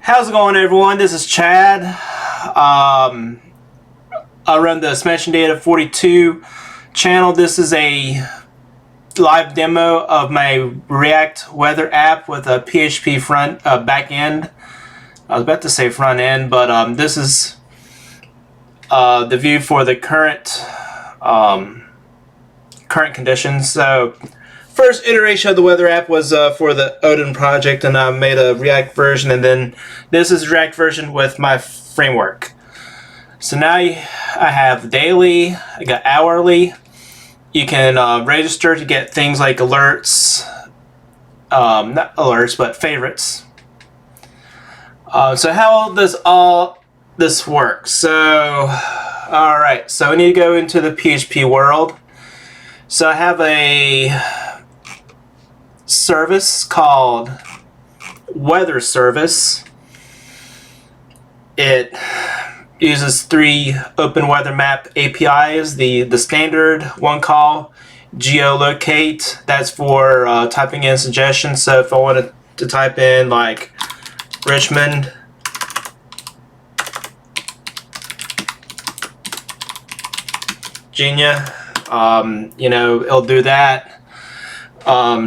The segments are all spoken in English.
How's it going, everyone? This is Chad. I run the Smashing Data 42 channel. This is a live demo of my React weather app with a PHP front back end. I was about to say front end, but this is the view for the current conditions. So, first iteration of the weather app was for the Odin project, and I made a React version, and then this is React version with my framework. So now I have daily, I got hourly. You can register to get things like alerts, not alerts, but favorites. So how does all this work? So, alright, so we need to go into the PHP world. So I have a service called weather service. It uses 3 open weather map APIs. The standard one call geolocate, that's for typing in suggestions. So if I wanted to type in like Richmond, Virginia, it'll do that.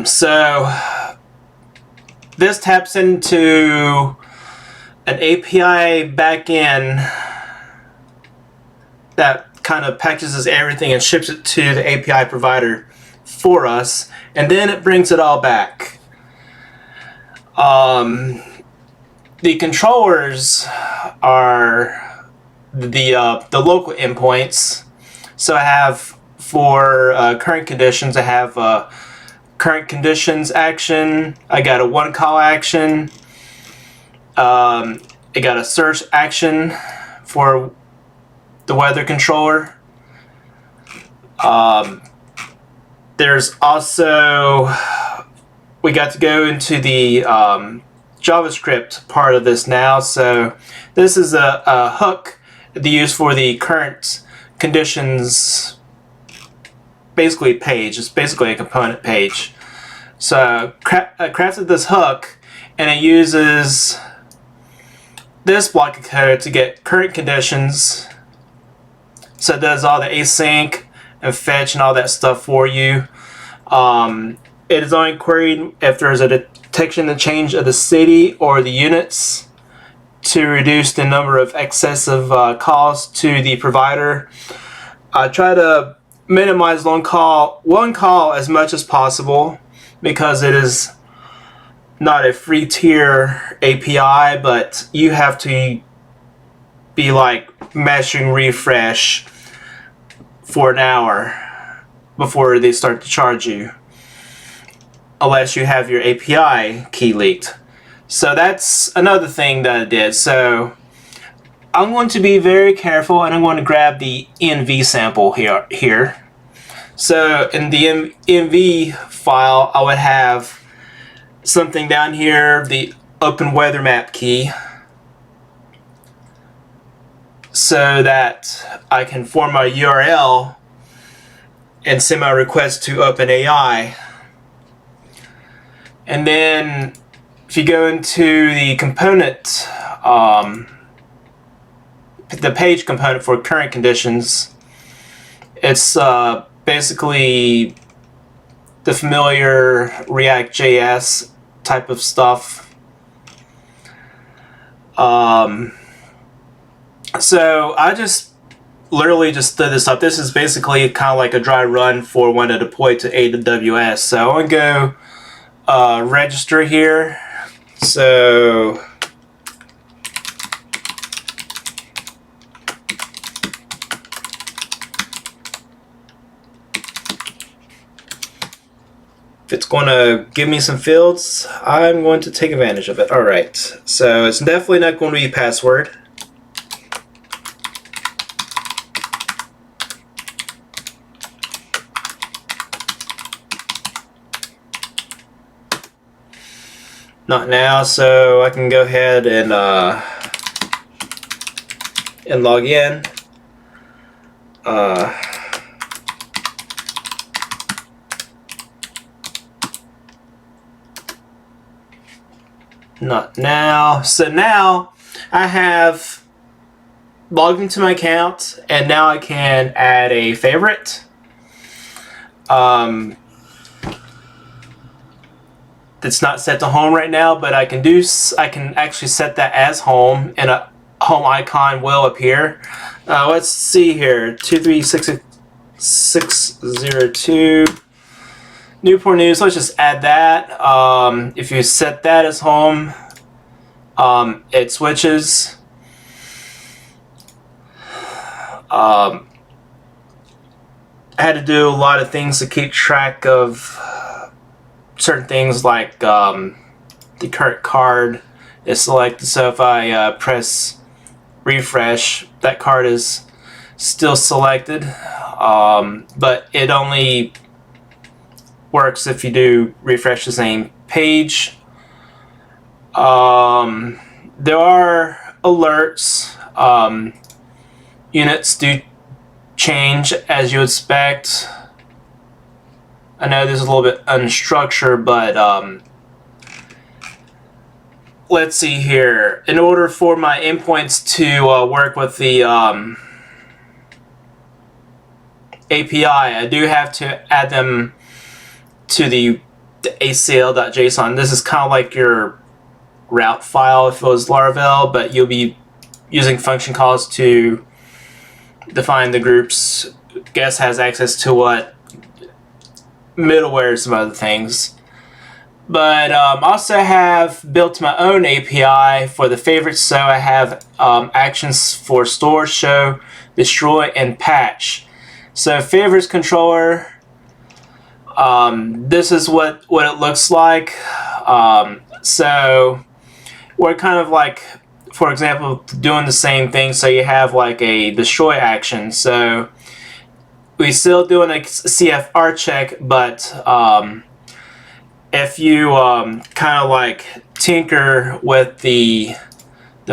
So this taps into an API backend that kind of packages everything and ships it to the API provider for us, and then it brings it all back. The controllers are the local endpoints. So I have for current conditions, I have current conditions action. I got a one call action. I got a search action for the weather controller. There's also, we got to go into the JavaScript part of this now. So this is a hook to use for the current conditions basically page. It's basically a component page. So I crafted this hook, and it uses this block of code to get current conditions. So it does all the async and fetch and all that stuff for you. It is only queried if there's a detection of change of the city or the units to reduce the number of excessive calls to the provider. I try to minimize one call as much as possible, because it is not a free tier API, but you have to be like mashing refresh for an hour before they start to charge you, unless you have your API key leaked. So that's another thing that I did. So I'm going to be very careful, and I'm going to grab the env sample here. So in the env file, I would have something down here, the open weather map key, so that I can form a URL and send my request to OpenAI. And then if you go into the component, the page component for current conditions, it's basically the familiar React.js type of stuff. So I just literally just stood this up. This is basically kind of like a dry run for when to deploy to AWS. So I'm going to go register here. So if it's going to give me some fields, I'm going to take advantage of it. Alright, so it's definitely not going to be password. Not now, so I can go ahead and log in. Not now. So now I have logged into my account, and now I can add a favorite. That's not set to home right now, but I can actually set that as home, and a home icon will appear. Let's see here, 236602 Newport News. Let's just add that. If you set that as home, it switches. I had to do a lot of things to keep track of certain things, like the current card is selected. So if I press refresh, that card is still selected, but it only works if you do refresh the same page. There are alerts. Units do change as you expect. I know this is a little bit unstructured, but let's see here. In order for my endpoints to work with the API, I do have to add them to the ACL.json. This is kind of like your route file if it was Laravel, but you'll be using function calls to define the groups. Guest has access to what middleware, some other things. But also have built my own API for the favorites. So I have actions for store, show, destroy, and patch. So favorites controller, this is what it looks like. So we're kind of like, for example, doing the same thing. So you have like a destroy action. So we still doing a CFR check, but if you kind of like tinker with the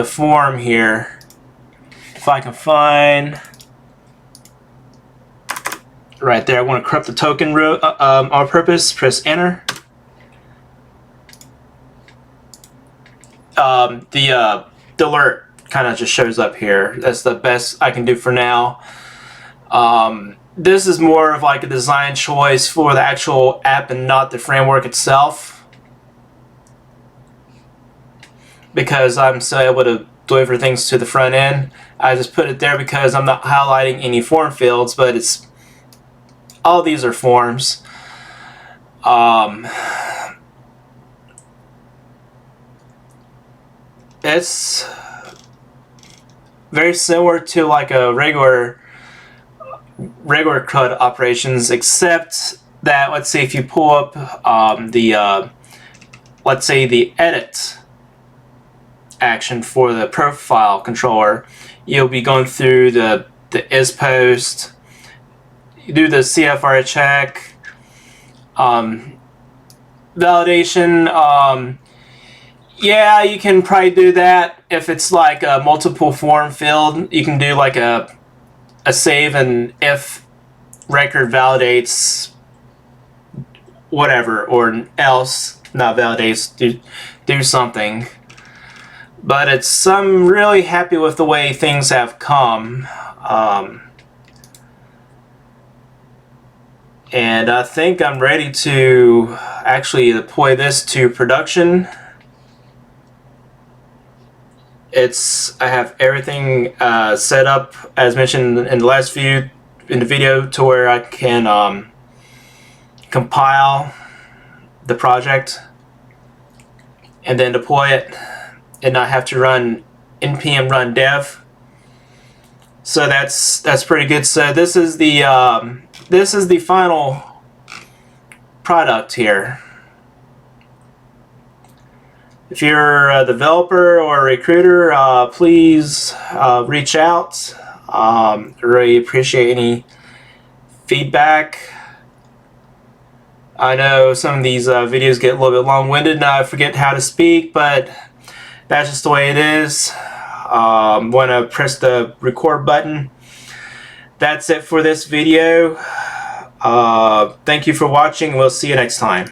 form here, if I can find right there, I want to corrupt the token row on purpose. Press enter. The alert kind of just shows up here. That's the best I can do for now. This is more of like a design choice for the actual app and not the framework itself, because I'm still able to deliver things to the front end. I just put it there because I'm not highlighting any form fields, but it's all these are forms. It's very similar to like a regular CRUD operations, except that, let's say if you pull up let's say the edit action for the profile controller, you'll be going through the is post, you do the CFR check, validation. Yeah, you can probably do that if it's like a multiple form field. You can do like a save, and if record validates whatever, or else not validates, do something. But I'm really happy with the way things have come, and I think I'm ready to actually deploy this to production. I have everything set up as mentioned in the last video to where I can compile the project and then deploy it and not have to run npm run dev. So that's pretty good. So this is the final product here. If you're a developer or a recruiter, please reach out. I really appreciate any feedback. I know some of these videos get a little bit long-winded and I forget how to speak, but that's just the way it is. Want to press the record button. That's it for this video. Thank you for watching. We'll see you next time.